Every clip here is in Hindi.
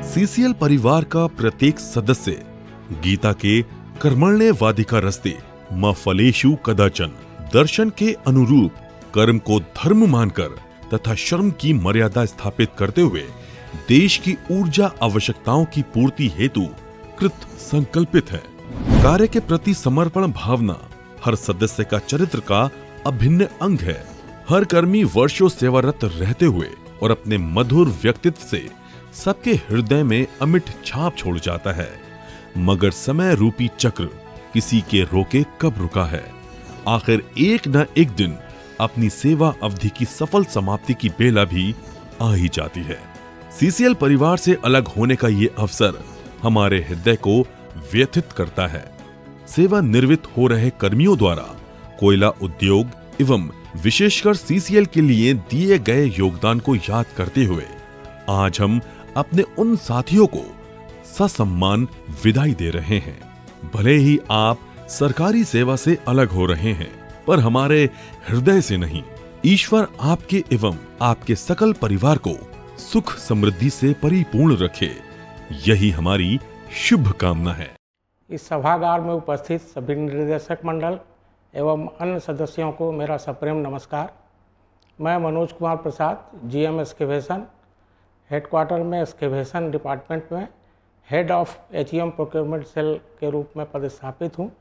सीसीएल परिवार का प्रत्येक सदस्य गीता के कर्मण्येवाधिकार रस्ते म फलेषु कदाचन दर्शन के अनुरूप कर्म को धर्म मानकर तथा श्रम की मर्यादा स्थापित करते हुए देश की ऊर्जा आवश्यकताओं की पूर्ति हेतु कृत संकल्पित है। कार्य के प्रति समर्पण भावना हर सदस्य का चरित्र का अभिन्न अंग है। हर कर्मी वर्षों सेवारत रहते हुए और अपने मधुर व्यक्तित्व से सबके हृदय में अमिट छाप छोड़ जाता है, मगर समय रूपी चक्र किसी के रोके कब रुका है। आखिर एक न एक दिन अपनी सेवा अवधि की सफल समाप्ति की बेला भी आ ही जाती है। सीसीएल परिवार से अलग होने का ये अवसर हमारे हृदय को व्यथित करता है। सेवा निवृत्त हो रहे कर्मियों द्वारा कोयला उद्योग एवं विशेषकर सीसीएल के लिए दिए गए योगदान को याद करते हुए आज हम अपने उन साथियों को ससम्मान विदाई दे रहे हैं। भले ही आप सरकारी सेवा से अलग हो रहे हैं, पर हमारे हृदय से नहीं। ईश्वर आपके एवं आपके सकल परिवार को सुख समृद्धि से परिपूर्ण रखे, यही हमारी शुभ कामना है। इस सभागार में उपस्थित सभी निर्देशक मंडल एवं अन्य सदस्यों को मेरा सप्रेम नमस्कार। मैं Manoj Kumar Prasad, GM excavation, headquarter में एक्सकेवेशन डिपार्टमेंट में head of HEM procurement cell के रूप में पदस्थापित हूँ।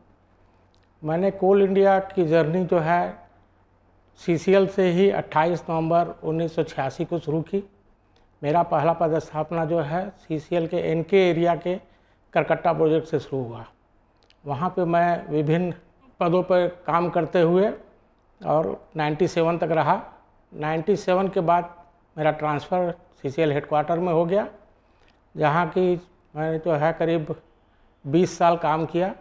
मैंने कोल इंडिया की जर्नी जो है सीसीएल से ही 28 नवंबर 1986 को शुरू की। मेरा पहला पदस्थापना जो है सीसीएल के एनके एरिया के करकट्टा प्रोजेक्ट से शुरू हुआ। वहाँ पे मैं विभिन्न पदों पर काम करते हुए और 97 तक रहा। 97 के बाद मेरा ट्रांसफ़र सीसीएल हेडक्वार्टर में हो गया, जहाँ की मैंने जो है करीब 20 साल काम किया।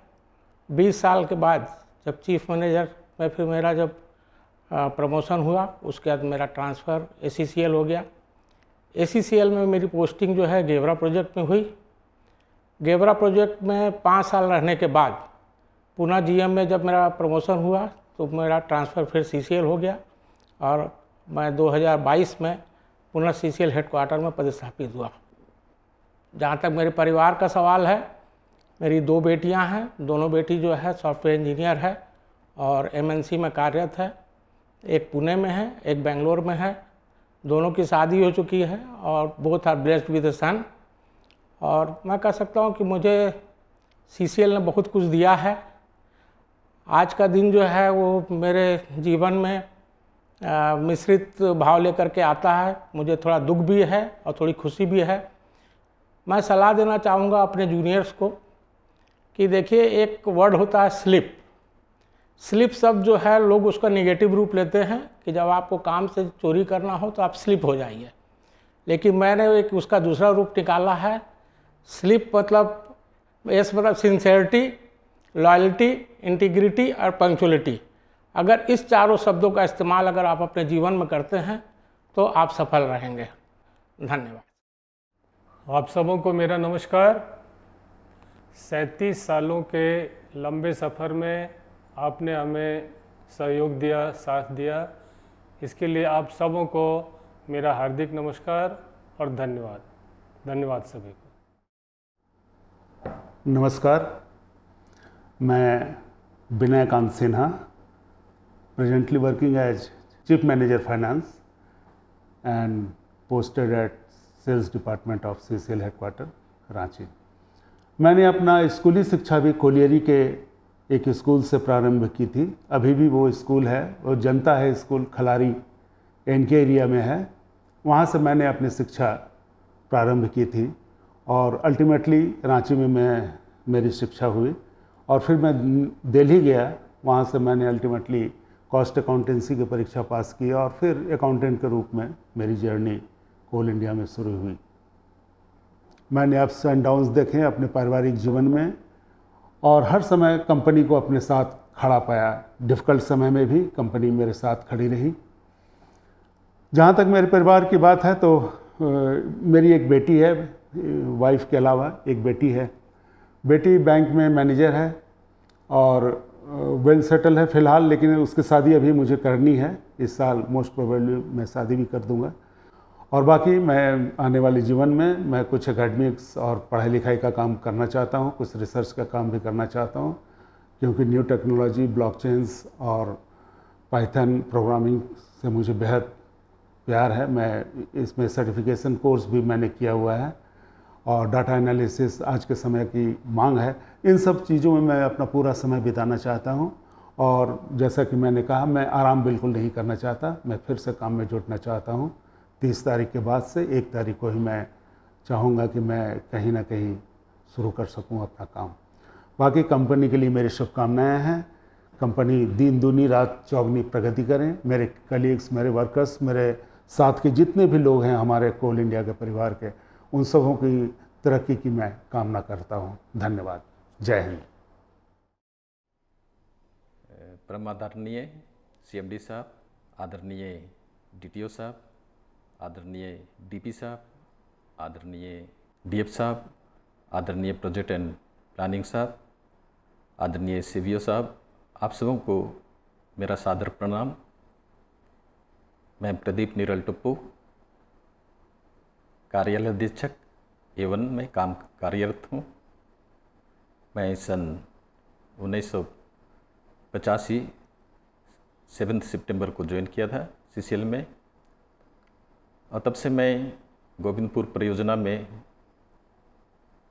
20 साल के बाद जब चीफ मैनेजर में फिर मेरा जब प्रमोशन हुआ, उसके बाद मेरा ट्रांसफ़र एसीसीएल हो गया। एसीसीएल में मेरी पोस्टिंग जो है गेवरा प्रोजेक्ट में हुई। गेवरा प्रोजेक्ट में 5 साल रहने के बाद पुनः जीएम में जब मेरा प्रमोशन हुआ तो मेरा ट्रांसफ़र फिर सीसीएल हो गया और मैं 2022 में पुनः सीसीएल हेडक्वार्टर में पदस्थापित हुआ। जहाँ तक मेरे परिवार का सवाल है, मेरी 2 बेटियां हैं। दोनों बेटी जो है सॉफ्टवेयर इंजीनियर है और एमएनसी में कार्यरत है। एक पुणे में है, एक बेंगलोर में है। दोनों की शादी हो चुकी है और both are blessed with a son. और मैं कह सकता हूँ कि मुझे सीसीएल ने बहुत कुछ दिया है। आज का दिन जो है वो मेरे जीवन में मिश्रित भाव लेकर के आता है। मुझे थोड़ा दुख भी है और थोड़ी खुशी भी है। मैं सलाह देना चाहूँगा अपने जूनियर्स को कि देखिए, एक वर्ड होता है स्लिप। स्लिप शब्द जो है लोग उसका नेगेटिव रूप लेते हैं कि जब आपको काम से चोरी करना हो तो आप स्लिप हो जाइए, लेकिन मैंने एक उसका दूसरा रूप निकाला है। स्लिप मतलब एस मतलब सिंसेरिटी, लॉयल्टी, इंटीग्रिटी और पंक्चुअलिटी। अगर इस चारों शब्दों का इस्तेमाल अगर आप अपने जीवन में करते हैं तो आप सफल रहेंगे। धन्यवाद। आप सबों को मेरा नमस्कार। 37 सालों के लंबे सफ़र में आपने हमें सहयोग दिया, साथ दिया, इसके लिए आप सबों को मेरा हार्दिक नमस्कार और धन्यवाद। धन्यवाद सभी को। नमस्कार, मैं Vinay Kant Sinha, presently working as chief manager finance and posted at sales department of CCL headquarter Ranchi. मैंने अपना स्कूली शिक्षा भी कोलियरी के एक स्कूल से प्रारंभ की थी। अभी भी वो स्कूल है और जनता है स्कूल खलारी एनके एरिया में है। वहाँ से मैंने अपनी शिक्षा प्रारंभ की थी और अल्टीमेटली रांची में मेरी शिक्षा हुई और फिर मैं दिल्ली गया। वहाँ से मैंने अल्टीमेटली कॉस्ट अकाउंटेंसी की परीक्षा पास की और फिर अकाउंटेंट के रूप में मेरी जर्नी कोल इंडिया में शुरू हुई। मैंने अप्स एंड डाउन्स देखे अपने पारिवारिक जीवन में और हर समय कंपनी को अपने साथ खड़ा पाया। डिफ़िकल्ट समय में भी कंपनी मेरे साथ खड़ी रही। जहाँ तक मेरे परिवार की बात है तो मेरी एक बेटी है, वाइफ के अलावा एक बेटी है। बेटी बैंक में मैनेजर है और वेल सेटल है फ़िलहाल, लेकिन उसकी शादी अभी मुझे करनी है। इस साल मोस्ट प्रोबेबली मैं शादी भी कर दूंगा। और बाकी मैं आने वाले जीवन में मैं कुछ एकेडमिक्स और पढ़ाई लिखाई का काम करना चाहता हूँ, कुछ रिसर्च का काम भी करना चाहता हूँ, क्योंकि न्यू टेक्नोलॉजी, ब्लॉकचेन्स और पाइथन प्रोग्रामिंग से मुझे बेहद प्यार है। मैं इसमें सर्टिफिकेशन कोर्स भी मैंने किया हुआ है और डाटा एनालिसिस आज के समय की मांग है। इन सब चीज़ों में मैं अपना पूरा समय बिताना चाहता हूँ और जैसा कि मैंने कहा, मैं आराम बिल्कुल नहीं करना चाहता, मैं फिर से काम में जुटना चाहता हूँ। 30 तारीख के बाद से 1 तारीख को ही मैं चाहूँगा कि मैं कहीं ना कहीं शुरू कर सकूँ अपना काम। बाकी कंपनी के लिए मेरी शुभकामनाएँ हैं। कंपनी दिन दूनी रात चौगनी प्रगति करें। मेरे कलीग्स, मेरे वर्कर्स, मेरे साथ के जितने भी लोग हैं हमारे कोल इंडिया के परिवार के, उन सबों की तरक्की की मैं कामना करता हूँ। धन्यवाद। जय हिंद। परम आदरणीय CMD साहब, आदरणीय DTO साहब, आदरणीय DP साहब, आदरणीय DF साहब, आदरणीय प्रोजेक्ट एंड प्लानिंग साहब, आदरणीय CVO साहब, आप सबों को मेरा सादर प्रणाम। मैं प्रदीप निरल टुप्पू, कार्यालय अधीक्षक A1 में काम कार्यरत हूँ। मैं सन 1985 7 सितंबर को ज्वाइन किया था CCL में और तब से मैं गोविंदपुर परियोजना में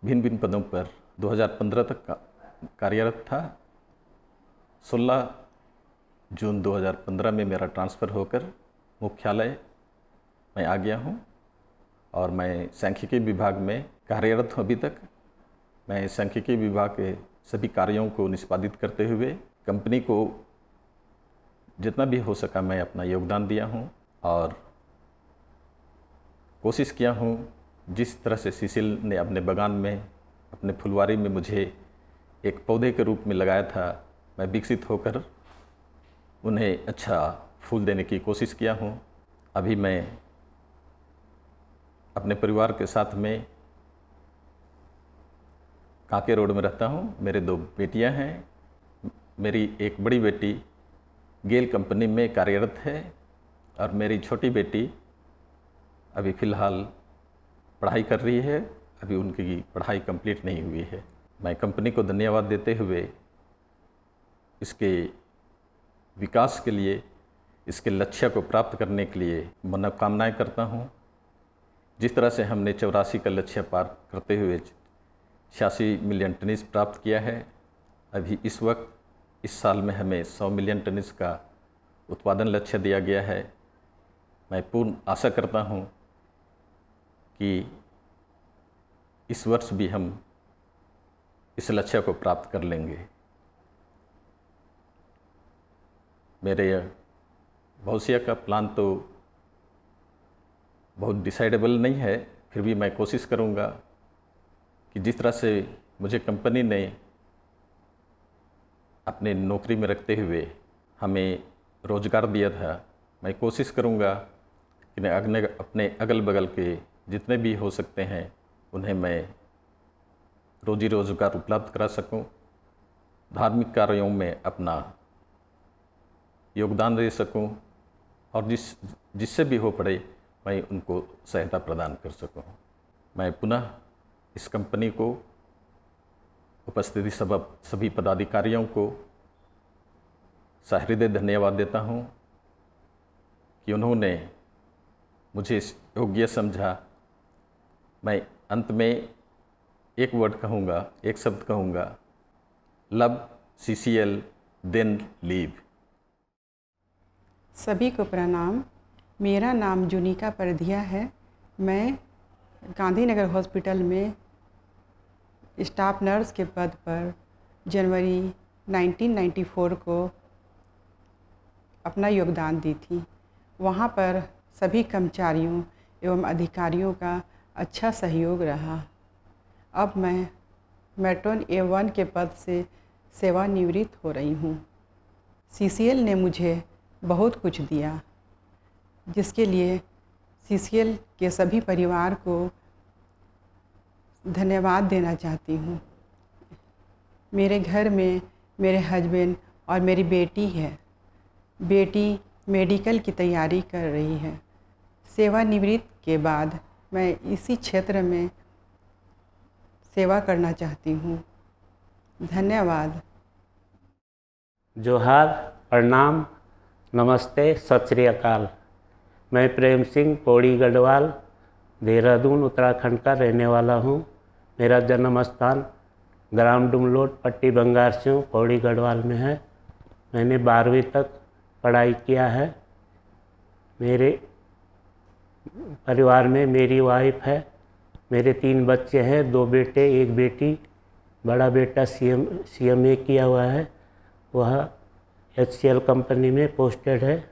भिन्न भिन्न पदों पर 2015 तक कार्यरत था। 16 जून 2015 में मेरा ट्रांसफ़र होकर मुख्यालय में आ गया हूँ और मैं सांख्यिकी विभाग में कार्यरत हूँ अभी तक। मैं सांख्यिकी विभाग के सभी कार्यों को निष्पादित करते हुए कंपनी को जितना भी हो सका मैं अपना योगदान दिया हूँ और कोशिश किया हूँ जिस तरह से CCL ने अपने बागान में, अपने फुलवारी में मुझे एक पौधे के रूप में लगाया था, मैं विकसित होकर उन्हें अच्छा फूल देने की कोशिश किया हूँ। अभी मैं अपने परिवार के साथ में कांके रोड में रहता हूँ। मेरे 2 बेटियाँ हैं। मेरी एक बड़ी बेटी गेल कंपनी में कार्यरत है और मेरी छोटी बेटी अभी फ़िलहाल पढ़ाई कर रही है। अभी उनकी पढ़ाई कंप्लीट नहीं हुई है। मैं कंपनी को धन्यवाद देते हुए इसके विकास के लिए, इसके लक्ष्य को प्राप्त करने के लिए मनोकामनाएं करता हूं। जिस तरह से हमने 84 का लक्ष्य पार करते हुए 86 मिलियन टनीज प्राप्त किया है, अभी इस वक्त इस साल में हमें 100 मिलियन टनीज का उत्पादन लक्ष्य दिया गया है। मैं पूर्ण आशा करता हूं कि इस वर्ष भी हम इस लक्ष्य को प्राप्त कर लेंगे। मेरे भविष्य का प्लान तो बहुत डिसाइडेबल नहीं है, फिर भी मैं कोशिश करूंगा कि जिस तरह से मुझे कंपनी ने अपने नौकरी में रखते हुए हमें रोज़गार दिया था, मैं कोशिश करूंगा कि मैं अपने अगल बगल के जितने भी हो सकते हैं उन्हें मैं रोजी रोज़गार उपलब्ध करा सकूं, धार्मिक कार्यों में अपना योगदान दे सकूं और जिससे भी हो पड़े मैं उनको सहायता प्रदान कर सकूं। मैं पुनः इस कंपनी को, उपस्थिति सभी पदाधिकारियों को सहृदय धन्यवाद देता हूं कि उन्होंने मुझे योग्य समझा। मैं अंत में एक वर्ड कहूँगा, एक शब्द कहूँगा, लव CCL देन लीव। सभी को प्रणाम। मेरा नाम जुनिका परधिया है। मैं गांधीनगर हॉस्पिटल में स्टाफ नर्स के पद पर जनवरी 1994 को अपना योगदान दी थी। वहाँ पर सभी कर्मचारियों एवं अधिकारियों का अच्छा सहयोग रहा। अब मैं मेट्रोन A1 के पद से सेवानिवृत्त हो रही हूँ। CCL ने मुझे बहुत कुछ दिया, जिसके लिए CCL के सभी परिवार को धन्यवाद देना चाहती हूँ। मेरे घर में मेरे हस्बैंड और मेरी बेटी है। बेटी मेडिकल की तैयारी कर रही है। सेवानिवृत्त के बाद मैं इसी क्षेत्र में सेवा करना चाहती हूँ। धन्यवाद। जोहार, प्रणाम, नमस्ते, सत श्री अकाल। मैं प्रेम सिंह पौड़ी गढ़वाल, देहरादून, उत्तराखंड का रहने वाला हूँ। मेरा जन्म स्थान ग्राम डुमलोट, पट्टी बंगारसियों, पौड़ी गढ़वाल में है। मैंने 12वीं तक पढ़ाई किया है। मेरे परिवार में मेरी वाइफ है, मेरे 3 बच्चे हैं, 2 बेटे 1 बेटी। बड़ा बेटा CMA किया हुआ है, वह HCL कंपनी में पोस्टेड है।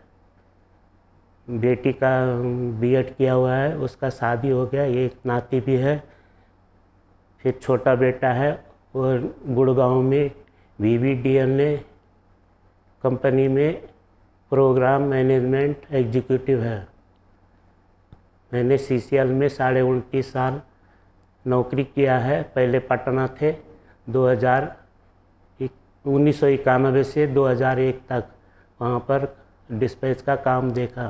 बेटी का B.Ed किया हुआ है, उसका शादी हो गया, एक नाती भी है। फिर छोटा बेटा है, वो गुड़गांव में VVDNA कंपनी में प्रोग्राम मैनेजमेंट एग्जीक्यूटिव है। मैंने CCL में 29.5 साल नौकरी किया है। पहले पटना थे, 1991 से 2001 तक वहाँ पर डिस्पैच का काम देखा।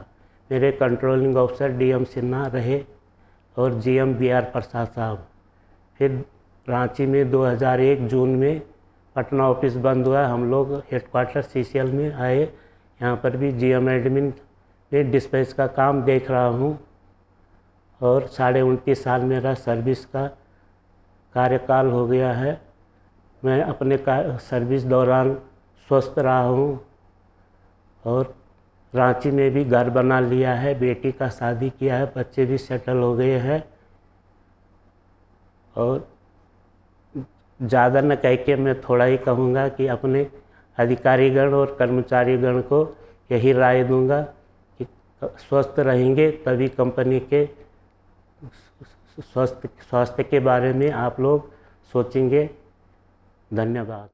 मेरे कंट्रोलिंग ऑफिसर DM सिन्हा रहे और GM BR प्रसाद साहब। फिर रांची में 2001 जून में पटना ऑफिस बंद हुआ, हम लोग हेडक्वार्टर CCL में आए। यहाँ पर भी GM एडमिन में डिस्पैच का काम देख रहा हूँ और 29.5 साल मेरा सर्विस का कार्यकाल हो गया है। मैं अपने सर्विस दौरान स्वस्थ रहा हूँ और रांची में भी घर बना लिया है, बेटी का शादी किया है, बच्चे भी सेटल हो गए हैं। और ज़्यादा न कह के मैं थोड़ा ही कहूँगा कि अपने अधिकारीगण और कर्मचारीगण को यही राय दूँगा कि स्वस्थ रहेंगे तभी कंपनी के स्वास्थ्य के बारे में आप लोग सोचेंगे। धन्यवाद।